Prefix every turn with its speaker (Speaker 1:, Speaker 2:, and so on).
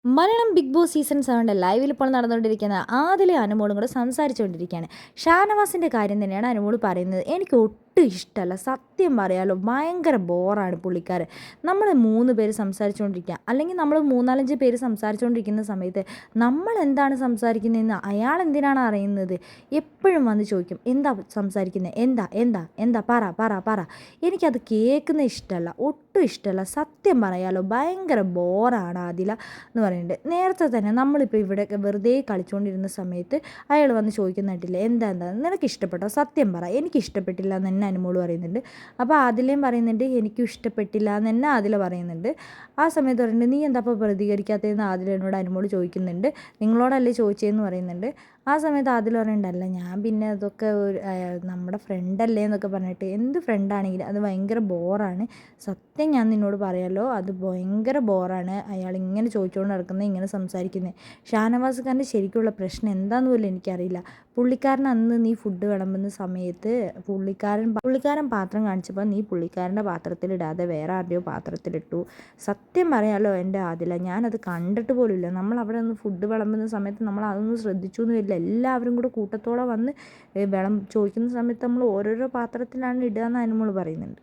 Speaker 1: Malayalam big boss season 7 ലൈവിൽ ഇപ്പോൾ നടന്നുകൊണ്ടിരിക്കുന്ന ആദിലെ അനുമോളും കൂടെ സംസാരിച്ചുകൊണ്ടിരിക്കുകയാണ്. ഷാനവാസിൻ്റെ കാര്യം തന്നെയാണ് അനുമോൾ പറയുന്നത്. എനിക്ക് ഒട്ടും ഇഷ്ടമല്ല, സത്യം പറയാലോ, ഭയങ്കര ബോറാണ് പുള്ളിക്കാരൻ. നമ്മൾ 3 പേര് സംസാരിച്ചുകൊണ്ടിരിക്കുക, അല്ലെങ്കിൽ നമ്മൾ 3-4 പേര് സംസാരിച്ചുകൊണ്ടിരിക്കുന്ന സമയത്ത് നമ്മൾ എന്താണ് സംസാരിക്കുന്നതെന്ന് അയാൾ എന്തിനാണ് അറിയുന്നത്? എപ്പോഴും വന്ന് ചോദിക്കും, എന്താ സംസാരിക്കുന്നത്, എന്താ എന്താ എന്താ പറ പറ പറ. എനിക്കത് കേൾക്കുന്ന ഇഷ്ടമല്ല, ഒട്ടും ഇഷ്ടമല്ല, സത്യം പറയാലോ. ഭയങ്കര ബോറാണ് ആദില എന്ന് പറയുന്നുണ്ട്. നേരത്തെ തന്നെ നമ്മളിപ്പോൾ ഇവിടെ വെറുതെ കളിച്ചുകൊണ്ടിരുന്ന സമയത്ത് അയാൾ വന്ന് ചോദിക്കുന്നിട്ടില്ലേ, എന്താ എന്താ നിനക്ക് ഇഷ്ടപ്പെട്ടോ, സത്യം പറ. എനിക്ക് ഇഷ്ടപ്പെട്ടില്ല എന്ന് തന്നെ അനുമോള് പറയുന്നുണ്ട്. അപ്പോൾ ആദിലയും പറയുന്നുണ്ട് എനിക്കും ഇഷ്ടപ്പെട്ടില്ല എന്ന് തന്നെ ആദില പറയുന്നുണ്ട്. ആ സമയത്ത് പറയുന്നുണ്ട്, നീ എന്താ അപ്പോൾ പ്രതികരിക്കാത്തതെന്ന് ആദില എന്നോട് അനുമോള് ചോദിക്കുന്നുണ്ട്. നിങ്ങളോടല്ലേ ചോദിച്ചതെന്ന് പറയുന്നുണ്ട്. ആ സമയത്ത് ആദില പറയുന്നുണ്ടല്ല, ഞാൻ പിന്നെ അതൊക്കെ നമ്മുടെ ഫ്രണ്ടല്ലേ എന്നൊക്കെ പറഞ്ഞിട്ട്. എന്ത് ഫ്രണ്ടാണെങ്കിലും അത് ഭയങ്കര ബോറാണ്, സത്യം ഞാൻ നിന്നോട് പറയാലോ, അത് ഭയങ്കര ബോറാണ്. അയാൾ ഇങ്ങനെ ചോദിച്ചുകൊണ്ട് നടക്കുന്നത്, ഇങ്ങനെ സംസാരിക്കുന്നത്. ഷാനവാസ് ഖാൻ്റെ ശരിക്കുള്ള പ്രശ്നം എന്താണെന്ന് പോലും എനിക്കറിയില്ല. പുള്ളിക്കാരൻ അന്ന് നീ ഫുഡ് വിളമ്പുന്ന സമയത്ത് പുള്ളിക്കാരൻ പാത്രം കാണിച്ചപ്പോൾ നീ പുള്ളിക്കാരൻ്റെ പാത്രത്തിലിടാതെ വേറെ ആരുടെയോ പാത്രത്തിലിട്ടു. സത്യം പറയാലോ എൻ്റെ ആദില, ഞാനത് കണ്ടിട്ട് പോലുമില്ല. നമ്മൾ അവിടെ നിന്ന് ഫുഡ് വിളമ്പുന്ന സമയത്ത് നമ്മൾ അതൊന്നും ശ്രദ്ധിച്ചു എന്ന് വരില്ല. എല്ലാവരും കൂടെ കൂട്ടത്തോടെ വന്ന് ചോദിക്കുന്ന സമയത്ത് നമ്മൾ ഓരോരോ പാത്രത്തിലാണ് ഇടുക എന്ന് അനുമോൾ പറയുന്നുണ്ട്.